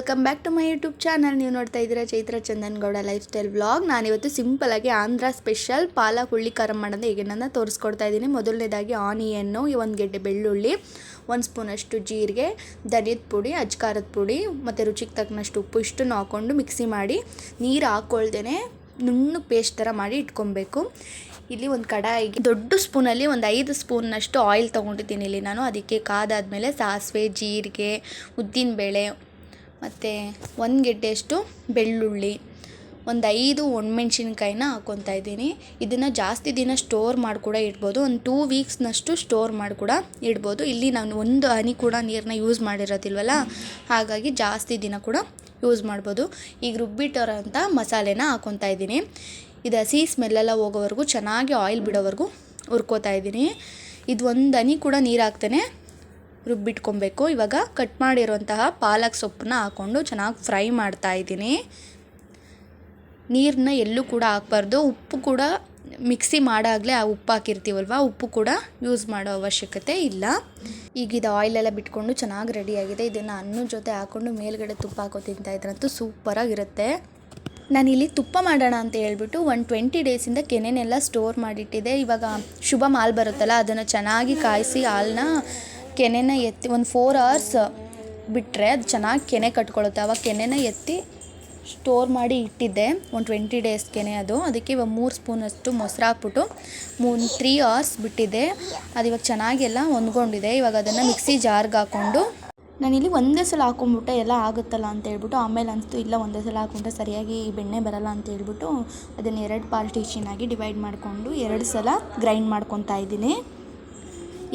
Welcome back to my YouTube channel. ನೀವು ನೋಡ್ತಾ ಇದ್ದೀರಾ Chaitra Chandan Gowda lifestyle vlog. ನಾನಿವತ್ತು ಸಿಂಪಲಾಗಿ ಆಂಧ್ರ ಸ್ಪೆಷಲ್ ಪಾಲಕ್ ಹುಳ್ಳಿ ಖಾರ ಮಾಡೋದು ಹೇಗೆ ನನ್ನ ತೋರಿಸ್ಕೊಡ್ತಾ ಇದ್ದೀನಿ. ಮೊದಲನೇದಾಗಿ ಆನಿಯನ್ನು, 1 ಗೆಡ್ಡೆ ಬೆಳ್ಳುಳ್ಳಿ, 1 ಸ್ಪೂನಷ್ಟು ಜೀರಿಗೆ, ಧನಿಯದ ಪುಡಿ, ಅಜ್ಕಾರದ ಪುಡಿ ಮತ್ತು ರುಚಿಗೆ ತಕ್ಕನಷ್ಟು ಉಪ್ಪು ಇಷ್ಟನ್ನು ಹಾಕ್ಕೊಂಡು ಮಿಕ್ಸಿ ಮಾಡಿ ನೀರು ಹಾಕ್ಕೊಳ್ದೇ ನುಣ್ಣಗೆ ಪೇಸ್ಟ್ ಥರ ಮಾಡಿ ಇಟ್ಕೊಬೇಕು. ಇಲ್ಲಿ ಒಂದು ಕಡಾಯಿಗೆ ದೊಡ್ಡ ಸ್ಪೂನಲ್ಲಿ ಒಂದು 5 ಸ್ಪೂನ್ನಷ್ಟು ಆಯಿಲ್ ತೊಗೊಂಡಿದ್ದೀನಿ ಇಲ್ಲಿ ನಾನು. ಅದಕ್ಕೆ ಕಾದಾದಮೇಲೆ ಸಾಸಿವೆ, ಜೀರಿಗೆ, ಉದ್ದಿನಬೇಳೆ ಮತ್ತು 1 ಗೆಡ್ಡೆಯಷ್ಟು ಬೆಳ್ಳುಳ್ಳಿ, ಒಂದು 5 ಒಣಮೆಣ್ಸಿನ್ಕಾಯಿನ ಹಾಕ್ಕೊತಾ ಇದ್ದೀನಿ. ಇದನ್ನು ಜಾಸ್ತಿ ದಿನ ಸ್ಟೋರ್ ಮಾಡಿ ಕೂಡ ಇಡ್ಬೋದು, ಒಂದು 2 ವೀಕ್ಸ್ನಷ್ಟು ಸ್ಟೋರ್ ಮಾಡಿ ಕೂಡ ಇಡ್ಬೋದು. ಇಲ್ಲಿ ನಾನು ಒಂದು ಹನಿ ಕೂಡ ನೀರನ್ನ ಯೂಸ್ ಮಾಡಿರೋದಿಲ್ವಲ್ಲ, ಹಾಗಾಗಿ ಜಾಸ್ತಿ ದಿನ ಕೂಡ ಯೂಸ್ ಮಾಡ್ಬೋದು. ಈಗ ರುಬ್ಬಿಟ್ಟೋರಂಥ ಮಸಾಲೆನ ಹಾಕ್ಕೊತಾ ಇದ್ದೀನಿ. ಇದು ಹಸಿ ಸ್ಮೆಲ್ಲೆಲ್ಲ ಹೋಗೋವರೆಗೂ ಚೆನ್ನಾಗಿ ಆಯಿಲ್ ಬಿಡೋವರೆಗೂ ಹುರ್ಕೋತಾ ಇದ್ದೀನಿ. ಇದು ಒಂದು ಹನಿ ಕೂಡ ನೀರು ಹಾಕ್ತಾನೆ ರುಬ್ಬಿಟ್ಕೊಬೇಕು. ಇವಾಗ ಕಟ್ ಮಾಡಿರುವಂತಹ ಪಾಲಕ್ ಸೊಪ್ಪನ್ನ ಹಾಕ್ಕೊಂಡು ಚೆನ್ನಾಗಿ ಫ್ರೈ ಮಾಡ್ತಾ ಇದ್ದೀನಿ. ನೀರನ್ನ ಎಲ್ಲೂ ಕೂಡ ಹಾಕ್ಬಾರ್ದು. ಉಪ್ಪು ಕೂಡ ಮಿಕ್ಸಿ ಮಾಡಾಗಲೇ ಆ ಉಪ್ಪು ಹಾಕಿರ್ತೀವಲ್ವ, ಉಪ್ಪು ಕೂಡ ಯೂಸ್ ಮಾಡೋ ಅವಶ್ಯಕತೆ ಇಲ್ಲ. ಈಗ ಇದು ಆಯಿಲೆಲ್ಲ ಬಿಟ್ಕೊಂಡು ಚೆನ್ನಾಗಿ ರೆಡಿಯಾಗಿದೆ. ಇದನ್ನು ಅನ್ನದ ಜೊತೆ ಹಾಕ್ಕೊಂಡು ಮೇಲ್ಗಡೆ ತುಪ್ಪ ಹಾಕೋ ತಿಂತಾಯಿದ್ರಂತೂ ಸೂಪರಾಗಿರುತ್ತೆ. ನಾನಿಲ್ಲಿ ತುಪ್ಪ ಮಾಡೋಣ ಅಂತ ಹೇಳ್ಬಿಟ್ಟು 20 ಡೇಸಿಂದ ಕೆನೆನೆಲ್ಲ ಸ್ಟೋರ್ ಮಾಡಿಟ್ಟಿದ್ದೆ. ಇವಾಗ ಶುಭ ಹಾಲು ಬರುತ್ತಲ್ಲ, ಅದನ್ನು ಚೆನ್ನಾಗಿ ಕಾಯಿಸಿ ಹಾಲನ್ನ ಕೆನೆನ ಎತ್ತಿ ಒಂದು 4 ಅವರ್ಸ್ ಬಿಟ್ಟರೆ ಅದು ಚೆನ್ನಾಗಿ ಕೆನೆ ಕಟ್ಕೊಳ್ಳುತ್ತೆ. ಆವಾಗ ಕೆನೆನ ಎತ್ತಿ ಸ್ಟೋರ್ ಮಾಡಿ ಇಟ್ಟಿದ್ದೆ, ಒಂದು 20 ಡೇಸ್ ಕೆನೆ ಅದು. ಅದಕ್ಕೆ ಇವಾಗ 3 ಸ್ಪೂನಷ್ಟು ಮೊಸರು ಹಾಕ್ಬಿಟ್ಟು 3 ಅವರ್ಸ್ ಬಿಟ್ಟಿದ್ದೆ. ಅದು ಇವಾಗ ಚೆನ್ನಾಗಿ ಎಲ್ಲ ಹೊಂದ್ಕೊಂಡಿದೆ. ಇವಾಗ ಅದನ್ನು ಮಿಕ್ಸಿ ಜಾರ್ಗೆ ಹಾಕ್ಕೊಂಡು ನಾನಿಲ್ಲಿ ಒಂದೇ ಸಲ ಹಾಕ್ಕೊಂಬಿಟ್ಟೆ ಎಲ್ಲ ಆಗುತ್ತಲ್ಲ ಅಂತ ಹೇಳ್ಬಿಟ್ಟು, ಆಮೇಲೆ ಅನಿಸ್ತು ಇಲ್ಲ ಒಂದೇ ಸಲ ಹಾಕ್ಕೊಂಡ್ರೆ ಸರಿಯಾಗಿ ಬೆಣ್ಣೆ ಬರಲ್ಲ ಅಂತ ಹೇಳ್ಬಿಟ್ಟು ಅದನ್ನು 2 ಪಾರ್ಟಿಷನಾಗಿ ಡಿವೈಡ್ ಮಾಡಿಕೊಂಡು 2 ಸಲ ಗ್ರೈಂಡ್ ಮಾಡ್ಕೊತಾ ಇದ್ದೀನಿ.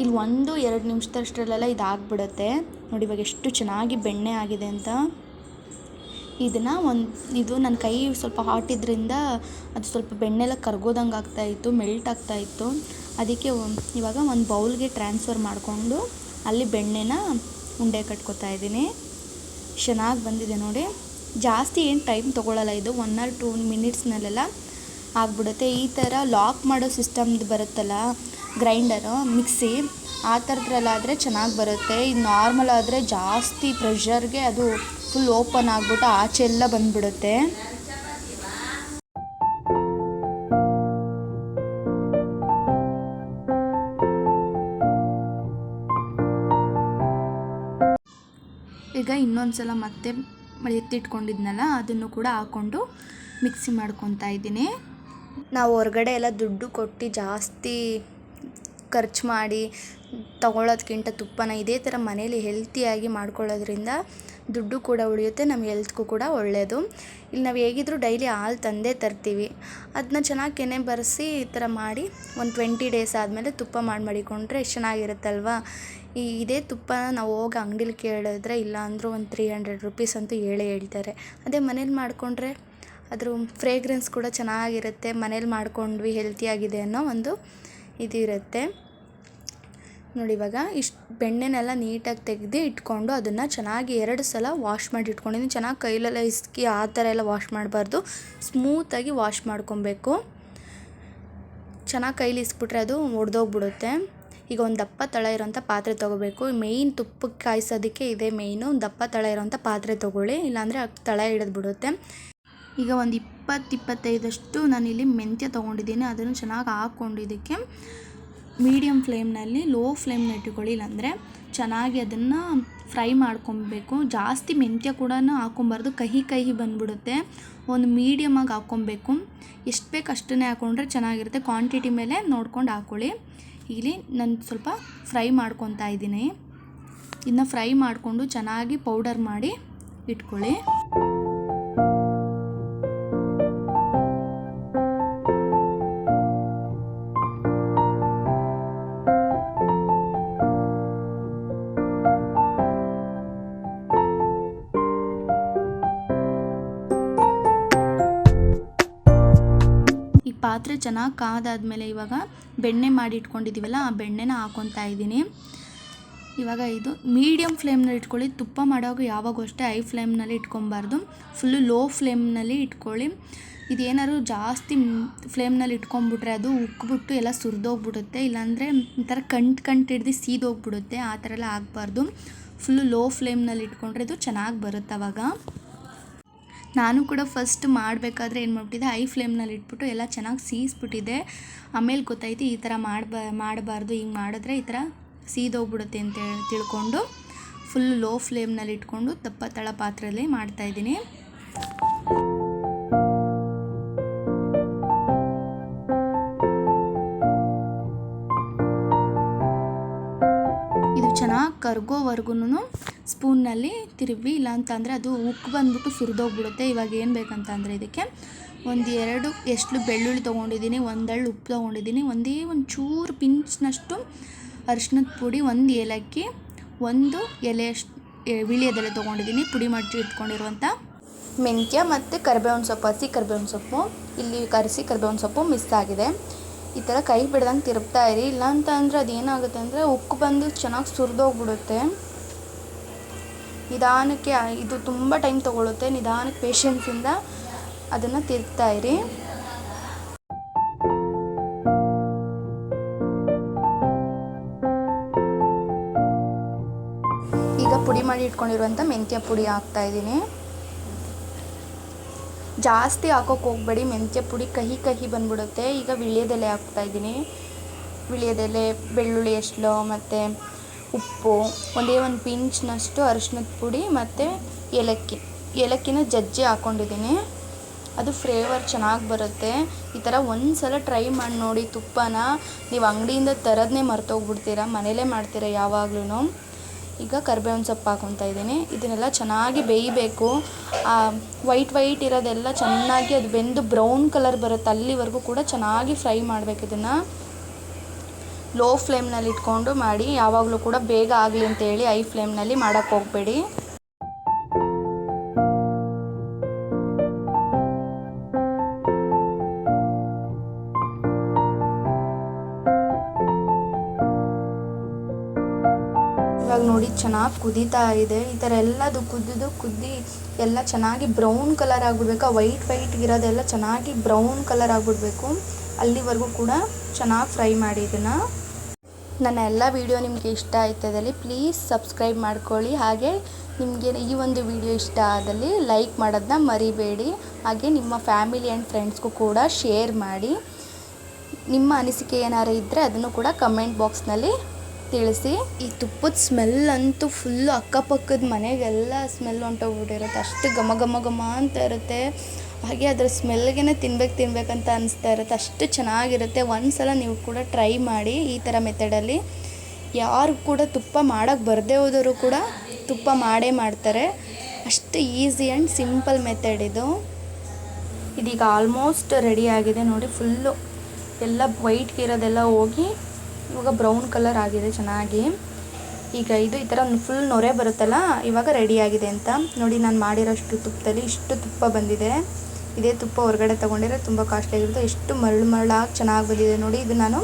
ಇಲ್ಲಿ 1-2 ನಿಮಿಷದಷ್ಟರಲ್ಲೆಲ್ಲ ಇದು ಆಗಿಬಿಡುತ್ತೆ. ನೋಡಿ ಇವಾಗ ಎಷ್ಟು ಚೆನ್ನಾಗಿ ಬೆಣ್ಣೆ ಆಗಿದೆ ಅಂತ. ಇದನ್ನು ಇದು ನನ್ನ ಕೈ ಸ್ವಲ್ಪ ಹಾಟ್ ಇದ್ರಿಂದ ಅದು ಸ್ವಲ್ಪ ಬೆಣ್ಣೆಲ್ಲ ಕರ್ಗೋದಂಗೆ ಆಗ್ತಾಯಿತ್ತು, ಮೆಲ್ಟ್ ಆಗ್ತಾಯಿತ್ತು. ಅದಕ್ಕೆ ಇವಾಗ ಒಂದು ಬೌಲ್ಗೆ ಟ್ರಾನ್ಸ್ಫರ್ ಮಾಡಿಕೊಂಡು ಅಲ್ಲಿ ಬೆಣ್ಣೆನ ಉಂಡೆ ಕಟ್ಕೊತಾ ಇದ್ದೀನಿ. ಚೆನ್ನಾಗಿ ಬಂದಿದೆ ನೋಡಿ. ಜಾಸ್ತಿ ಏನು ಟೈಮ್ ತೊಗೊಳ್ಳಲ್ಲ, ಇದು 1 or 2 ಮಿನಿಟ್ಸ್ನಲ್ಲೆಲ್ಲ ಆಗಿಬಿಡುತ್ತೆ. ಈ ಥರ ಲಾಕ್ ಮಾಡೋ ಸಿಸ್ಟಮ್ದು ಬರುತ್ತಲ್ಲ ಗ್ರೈಂಡರು, ಮಿಕ್ಸಿ, ಆ ಥರದ್ರಲ್ಲಾದರೆ ಚೆನ್ನಾಗಿ ಬರುತ್ತೆ. ಇದು ನಾರ್ಮಲ್ ಆದರೆ ಜಾಸ್ತಿ ಪ್ರೆಷರ್ಗೆ ಅದು ಫುಲ್ ಓಪನ್ ಆಗಿಬಿಟ್ಟು ಆಚೆ ಎಲ್ಲ ಬಂದುಬಿಡುತ್ತೆ. ಈಗ ಇನ್ನೊಂದು ಸಲ ಮತ್ತೆ ಎತ್ತಿಟ್ಕೊಂಡಿದ್ನಲ್ಲ ಅದನ್ನು ಕೂಡ ಹಾಕ್ಕೊಂಡು ಮಿಕ್ಸಿ ಮಾಡ್ಕೊತಾ ಇದ್ದೀನಿ. ನಾವು ಹೊರಗಡೆ ಎಲ್ಲ ದುಡ್ಡು ಕೊಟ್ಟು ಜಾಸ್ತಿ ಖರ್ಚು ಮಾಡಿ ತಗೊಳ್ಳೋದಕ್ಕಿಂತ ತುಪ್ಪನ ಇದೇ ಥರ ಮನೇಲಿ ಹೆಲ್ತಿಯಾಗಿ ಮಾಡ್ಕೊಳ್ಳೋದ್ರಿಂದ ದುಡ್ಡು ಕೂಡ ಉಳಿಯುತ್ತೆ, ನಮ್ಮ ಹೆಲ್ತ್ಗೂ ಕೂಡ ಒಳ್ಳೆಯದು. ಇಲ್ಲಿ ನಾವು ಹೇಗಿದ್ದರೂ ಡೈಲಿ ಹಾಲು ತಂದೇ ತರ್ತೀವಿ. ಅದನ್ನ ಚೆನ್ನಾಗಿ ಕೆನೆ ಬರೆಸಿ ಈ ಥರ ಮಾಡಿ ಒಂದು 20 ಡೇಸ್ ಆದಮೇಲೆ ತುಪ್ಪ ಮಾಡಿಕೊಂಡ್ರೆ ಎಷ್ಟು ಚೆನ್ನಾಗಿರುತ್ತಲ್ವ. ಇದೇ ತುಪ್ಪ ನಾವು ಹೋಗಿ ಅಂಗಡೀಲಿ ಕೇಳಿದ್ರೆ ಇಲ್ಲ ಅಂದರೂ ಒಂದು 300 ರೂಪೀಸ್ ಅಂತೂ ಹೇಳ್ತಾರೆ. ಅದೇ ಮನೇಲಿ ಮಾಡಿಕೊಂಡ್ರೆ ಅದ್ರ ಫ್ರೇಗ್ರೆನ್ಸ್ ಕೂಡ ಚೆನ್ನಾಗಿರುತ್ತೆ. ಮನೇಲಿ ಮಾಡ್ಕೊಂಡ್ವಿ, ಹೆಲ್ತಿಯಾಗಿದೆ ಅನ್ನೋ ಒಂದು ಇದು ಇರುತ್ತೆ ನೋಡಿ. ಇವಾಗ ಇಷ್ಟು ಬೆಣ್ಣೆನೆಲ್ಲ ನೀಟಾಗಿ ತೆಗೆದು ಇಟ್ಕೊಂಡು ಅದನ್ನು ಚೆನ್ನಾಗಿ 2 ಸಲ ವಾಶ್ ಮಾಡಿ ಇಟ್ಕೊಂಡಿದ್ದೀನಿ. ಚೆನ್ನಾಗಿ ಕೈಲೆಲ್ಲ ಇಸ್ಕಿ ಆ ಥರ ಎಲ್ಲ ವಾಶ್ ಮಾಡಬಾರ್ದು, ಸ್ಮೂತಾಗಿ ವಾಶ್ ಮಾಡ್ಕೊಬೇಕು. ಚೆನ್ನಾಗಿ ಕೈಲಿ ಇಸ್ಬಿಟ್ರೆ ಅದು ಒಡೆದೋಗ್ಬಿಡುತ್ತೆ. ಈಗ ಒಂದು ದಪ್ಪ ತಳ ಇರೋಂಥ ಪಾತ್ರೆ ತೊಗೋಬೇಕು. ಮೇಯ್ನ್ ತುಪ್ಪಕ್ಕೆ ಕಾಯಿಸೋದಕ್ಕೆ ಇದೇ ಮೇಯ್ನು. ಒಂದು ದಪ್ಪ ತಳ ಇರೋಂಥ ಪಾತ್ರೆ ತೊಗೊಳ್ಳಿ, ಇಲ್ಲಾಂದರೆ ತಳ ಹಿಡಿದ್ಬಿಡುತ್ತೆ. ಈಗ ಒಂದು 20-25 ನಾನಿಲ್ಲಿ ಮೆಂತ್ಯ ತೊಗೊಂಡಿದ್ದೀನಿ. ಅದನ್ನು ಚೆನ್ನಾಗಿ ಹಾಕ್ಕೊಂಡಿದ್ದಕ್ಕೆ ಮೀಡಿಯಮ್ ಫ್ಲೇಮ್ನಲ್ಲಿ, ಲೋ ಫ್ಲೇಮ್ನ ಇಟ್ಕೊಳ್ಳಿ, ಇಲ್ಲಾಂದರೆ ಚೆನ್ನಾಗಿ ಅದನ್ನು ಫ್ರೈ ಮಾಡ್ಕೊಬೇಕು. ಜಾಸ್ತಿ ಮೆಂತ್ಯ ಕೂಡ ಹಾಕ್ಕೊಬಾರ್ದು, ಕಹಿ ಬಂದುಬಿಡುತ್ತೆ. ಒಂದು ಮೀಡಿಯಮಾಗಿ ಹಾಕ್ಕೊಬೇಕು. ಎಷ್ಟು ಬೇಕು ಅಷ್ಟನ್ನೇ ಹಾಕ್ಕೊಂಡ್ರೆ ಚೆನ್ನಾಗಿರುತ್ತೆ. ಕ್ವಾಂಟಿಟಿ ಮೇಲೆ ನೋಡ್ಕೊಂಡು ಹಾಕ್ಕೊಳ್ಳಿ. ಇಲ್ಲಿ ನಾನು ಸ್ವಲ್ಪ ಫ್ರೈ ಮಾಡ್ಕೊತಾ ಇದ್ದೀನಿ. ಇದನ್ನ ಫ್ರೈ ಮಾಡಿಕೊಂಡು ಚೆನ್ನಾಗಿ ಪೌಡರ್ ಮಾಡಿ ಇಟ್ಕೊಳ್ಳಿ. ಪಾತ್ರೆ ಚೆನ್ನಾಗಿ ಕಾದಾದ್ಮೇಲೆ ಇವಾಗ ಬೆಣ್ಣೆ ಮಾಡಿ ಇಟ್ಕೊಂಡಿದ್ದೀವಲ್ಲ ಆ ಬೆಣ್ಣೆನ ಹಾಕ್ಕೊತಾ ಇದ್ದೀನಿ. ಇವಾಗ ಇದು ಮೀಡಿಯಮ್ ಫ್ಲೇಮ್ನಲ್ಲಿ ಇಟ್ಕೊಳ್ಳಿ. ತುಪ್ಪ ಮಾಡೋವಾಗ ಯಾವಾಗೂ ಅಷ್ಟೇ ಹೈ ಫ್ಲೇಮ್ನಲ್ಲಿ ಇಟ್ಕೊಬಾರ್ದು, ಫುಲ್ಲು ಲೋ ಫ್ಲೇಮ್ನಲ್ಲಿ ಇಟ್ಕೊಳ್ಳಿ. ಇದೇನಾದ್ರು ಜಾಸ್ತಿ ಫ್ಲೇಮ್ನಲ್ಲಿ ಇಟ್ಕೊಂಡ್ಬಿಟ್ರೆ ಅದು ಉಕ್ಬಿಟ್ಟು ಎಲ್ಲ ಸುರಿದೋಗ್ಬಿಡುತ್ತೆ, ಇಲ್ಲಾಂದರೆ ಈ ಥರ ಕಂಟು ಹಿಡ್ದು ಸೀದೋಗ್ಬಿಡುತ್ತೆ. ಆ ಥರ ಎಲ್ಲ ಆಗಬಾರ್ದು. ಫುಲ್ಲು ಲೋ ಫ್ಲೇಮ್ನಲ್ಲಿ ಇಟ್ಕೊಂಡ್ರೆ ಇದು ಚೆನ್ನಾಗಿ ಬರುತ್ತೆ ಅವಾಗ. ನಾನು ಕೂಡ ಫಸ್ಟ್ ಮಾಡಬೇಕಾದ್ರೆ ಏನು ಮಾಡ್ಬಿಟ್ಟಿದ್ದೆ, ಹೈ ಫ್ಲೇಮ್ನಲ್ಲಿ ಇಟ್ಬಿಟ್ಟು ಎಲ್ಲ ಚೆನ್ನಾಗಿ ಸೀಸ್ಬಿಟ್ಟಿದ್ದೆ. ಆಮೇಲೆ ಗೊತ್ತಾಯ್ತು ಈ ಥರ ಮಾಡಬಾರ್ದು, ಹಿಂಗೆ ಮಾಡಿದ್ರೆ ಈ ಥರ ಸೀದೋಗ್ಬಿಡುತ್ತೆ ಅಂತ ತಿಳ್ಕೊಂಡು ಫುಲ್ ಲೋ ಫ್ಲೇಮ್ನಲ್ಲಿ ಇಟ್ಕೊಂಡು ದಪ್ಪ ತಳ ಪಾತ್ರೆಯಲ್ಲಿ ಮಾಡ್ತಾಯಿದ್ದೀನಿ. ಇದು ಚೆನ್ನಾಗಿ ಕರ್ಗೋವರೆಗೂ ಸ್ಪೂನ್ನಲ್ಲಿ ತಿರುವಿ, ಇಲ್ಲ ಅಂತಂದರೆ ಅದು ಉಕ್ಕು ಬಂದ್ಬಿಟ್ಟು ಸುರಿದೋಗ್ಬಿಡುತ್ತೆ. ಇವಾಗ ಏನು ಬೇಕಂತಂದರೆ ಇದಕ್ಕೆ ಒಂದು ಎಷ್ಟು ಬೆಳ್ಳುಳ್ಳಿ ತೊಗೊಂಡಿದ್ದೀನಿ, ಒಂದೆರಡು ಉಪ್ಪು ತೊಗೊಂಡಿದ್ದೀನಿ, ಒಂದು ಚೂರು ಪಿಂಚ್ನಷ್ಟು ಅರಿಶಿನದ ಪುಡಿ, ಒಂದು ಏಲಕ್ಕಿ, ಒಂದು ಎಲೆಯಷ್ಟು ವೀಳ್ಯದೆಲೆ ತೊಗೊಂಡಿದ್ದೀನಿ, ಪುಡಿ ಮಾಡಿ ಇಟ್ಕೊಂಡಿರುವಂಥ ಮೆಂತ್ಯ ಮತ್ತು ಕರಿಬೇವಿನ ಸೊಪ್ಪು, ಹಸಿ ಕರಿಬೇವಿನ ಸೊಪ್ಪು. ಇಲ್ಲಿ ಕರಿಸಿ ಕರಿಬೇವಿನ ಸೊಪ್ಪು ಮಿಸ್ ಆಗಿದೆ. ಈ ಥರ ಕೈ ಬಿಡ್ದಂಗೆ ತಿರುಗ್ತಾ ಇರಿ, ಇಲ್ಲ ಅಂತ ಅಂದರೆ ಅದೇನಾಗುತ್ತೆ ಅಂದರೆ ಉಕ್ಕು ಬಂದು ಚೆನ್ನಾಗಿ ಸುರಿದೋಗ್ಬಿಡುತ್ತೆ. ನಿಧಾನಕ್ಕೆ, ಇದು ತುಂಬ ಟೈಮ್ ತೊಗೊಳುತ್ತೆ, ನಿಧಾನಕ್ಕೆ ಪೇಷನ್ಸಿಂದ ಅದನ್ನು ತಿರುಗ್ತಾ ಇರಿ. ಈಗ ಪುಡಿ ಮಾಡಿ ಇಟ್ಕೊಂಡಿರುವಂಥ ಮೆಂತ್ಯ ಪುಡಿ ಹಾಕ್ತಾಯಿದ್ದೀನಿ. ಜಾಸ್ತಿ ಹಾಕೋಕ್ಕೆ ಹೋಗಬೇಡಿ, ಮೆಂತ್ಯ ಪುಡಿ ಕಹಿ ಬಂದ್ಬಿಡುತ್ತೆ. ಈಗ ವೀಳ್ಯದೆಲೆ ಹಾಕ್ತಾಯಿದ್ದೀನಿ. ವೀಳ್ಯದೆಲೆ, ಬೆಳ್ಳುಳ್ಳಿ ಎಸ್ಳು ಮತ್ತು ಉಪ್ಪು, ಒಂದು ಪಿಂಚ್ನಷ್ಟು ಅರಿಶಿನದ ಪುಡಿ ಮತ್ತು ಏಲಕ್ಕಿನ ಜಜ್ಜಿ ಹಾಕ್ಕೊಂಡಿದ್ದೀನಿ. ಅದು ಫ್ಲೇವರ್ ಚೆನ್ನಾಗಿ ಬರುತ್ತೆ. ಈ ಥರ ಒಂದು ಸಲ ಟ್ರೈ ಮಾಡಿ ನೋಡಿ. ತುಪ್ಪನ ನೀವು ಅಂಗಡಿಯಿಂದ ತರೋದನ್ನೇ ಮರ್ತೋಗ್ಬಿಡ್ತೀರ, ಮನೇಲೇ ಮಾಡ್ತೀರ ಯಾವಾಗ್ಲೂ. ಈಗ ಕರಿಬೇವಿನ ಸೊಪ್ಪು ಹಾಕ್ಕೊತಾ ಇದ್ದೀನಿ. ಇದನ್ನೆಲ್ಲ ಚೆನ್ನಾಗಿ ಬೇಯಬೇಕು. ವೈಟ್ ಇರೋದೆಲ್ಲ ಚೆನ್ನಾಗಿ ಅದು ಬೆಂದು ಬ್ರೌನ್ ಕಲರ್ ಬರುತ್ತೆ, ಅಲ್ಲಿವರೆಗೂ ಕೂಡ ಚೆನ್ನಾಗಿ ಫ್ರೈ ಮಾಡಬೇಕು. ಇದನ್ನು ಲೋ ಫ್ಲೇಮ್ನಲ್ಲಿ ಇಟ್ಕೊಂಡು ಮಾಡಿ, ಯಾವಾಗಲೂ ಕೂಡ ಬೇಗ ಆಗಲಿ ಅಂತೇಳಿ ಹೈ ಫ್ಲೇಮ್ನಲ್ಲಿ ಮಾಡೋಕ್ಕೆ ಹೋಗಬೇಡಿ. ಇವಾಗ ನೋಡಿ ಚೆನ್ನಾಗಿ ಕುದೀತಾ ಇದೆ. ಈ ಥರ ಎಲ್ಲದು ಕುದ್ದಿ ಎಲ್ಲ ಚೆನ್ನಾಗಿ ಬ್ರೌನ್ ಕಲರ್ ಆಗಿಬಿಡ್ಬೇಕು. ವೈಟ್ ಇರೋದೆಲ್ಲ ಚೆನ್ನಾಗಿ ಬ್ರೌನ್ ಕಲರ್ ಆಗಿಬಿಡ್ಬೇಕು. ಅಲ್ಲಿವರೆಗೂ ಕೂಡ ಚೆನ್ನಾಗಿ ಫ್ರೈ ಮಾಡಿ ಇದನ್ನು. ನನ್ನ ಎಲ್ಲ ವಿಡಿಯೋ ನಿಮಗೆ ಇಷ್ಟ ಆಯ್ತದಲ್ಲಿ ಪ್ಲೀಸ್ ಸಬ್ಸ್ಕ್ರೈಬ್ ಮಾಡ್ಕೊಳ್ಳಿ. ಹಾಗೆ ನಿಮಗೆ ಈ ಒಂದು ವಿಡಿಯೋ ಇಷ್ಟ ಆದಲ್ಲಿ ಲೈಕ್ ಮಾಡೋದನ್ನ ಮರಿಬೇಡಿ. ಹಾಗೆ ನಿಮ್ಮ ಫ್ಯಾಮಿಲಿ ಆ್ಯಂಡ್ ಫ್ರೆಂಡ್ಸ್ಗೂ ಕೂಡ ಶೇರ್ ಮಾಡಿ. ನಿಮ್ಮ ಅನಿಸಿಕೆ ಏನಾರು ಇದ್ದರೆ ಅದನ್ನು ಕೂಡ ಕಮೆಂಟ್ ಬಾಕ್ಸ್ನಲ್ಲಿ ತಿಳಿಸಿ. ಈ ತುಪ್ಪದ ಸ್ಮೆಲ್ ಅಂತೂ ಫುಲ್ಲು ಅಕ್ಕಪಕ್ಕದ ಮನೆಗೆಲ್ಲ ಸ್ಮೆಲ್ ಹೊಂಟೋಗ್ಬಿಟ್ಟಿರುತ್ತೆ. ಅಷ್ಟು ಘಮ ಅಂತ ಇರುತ್ತೆ. ಹಾಗೆ ಅದರ ಸ್ಮೆಲ್ಗೆ ತಿನ್ಬೇಕಂತ ಅನಿಸ್ತಾ ಇರುತ್ತೆ. ಅಷ್ಟು ಚೆನ್ನಾಗಿರುತ್ತೆ. ಒಂದು ಸಲ ನೀವು ಕೂಡ ಟ್ರೈ ಮಾಡಿ ಈ ಥರ ಮೆಥಡಲ್ಲಿ. ಯಾರು ಕೂಡ ತುಪ್ಪ ಮಾಡೋಕ್ಕೆ ಬರದೇ ಹೋದವರು ಕೂಡ ತುಪ್ಪ ಮಾಡೇ ಮಾಡ್ತಾರೆ. ಅಷ್ಟು ಈಸಿ ಆ್ಯಂಡ್ ಸಿಂಪಲ್ ಮೆಥಡ್ ಇದು. ಇದೀಗ ಆಲ್ಮೋಸ್ಟ್ ರೆಡಿ ಆಗಿದೆ ನೋಡಿ. ಫುಲ್ಲು ಎಲ್ಲ ವೈಟ್ಗೆ ಇರೋದೆಲ್ಲ ಹೋಗಿ ಇವಾಗ ಬ್ರೌನ್ ಕಲರ್ ಆಗಿದೆ ಚೆನ್ನಾಗಿ. ಈಗ ಇದು ಈ ಥರ ಫುಲ್ ನೊರೆ ಬರುತ್ತಲ್ಲ, ಇವಾಗ ರೆಡಿಯಾಗಿದೆ ಅಂತ ನೋಡಿ. ನಾನು ಮಾಡಿರೋಷ್ಟು ತುಪ್ಪದಲ್ಲಿ ಇಷ್ಟು ತುಪ್ಪ ಬಂದಿದೆ. ಇದೇ ತುಪ್ಪ ಹೊರಗಡೆ ತೊಗೊಂಡಿರೋ ತುಂಬ ಕಾಸ್ಟ್ಲಿ ಆಗಿರುತ್ತೆ. ಎಷ್ಟು ಮರಳಾಗಿ ಚೆನ್ನಾಗಿ ಬಂದಿದೆ ನೋಡಿ. ಇದು ನಾನು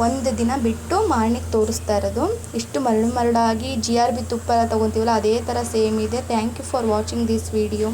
ಒಂದು ದಿನ ಬಿಟ್ಟು ಮಾರ್ನಿಂಗ್ ತೋರಿಸ್ತಾ ಇರೋದು. ಇಷ್ಟು ಮರಳಾಗಿ GRB ತುಪ್ಪ ಎಲ್ಲ ತೊಗೊತೀವಲ್ಲ ಅದೇ ಥರ ಸೇಮ್ ಇದೆ. Thank you for watching this video.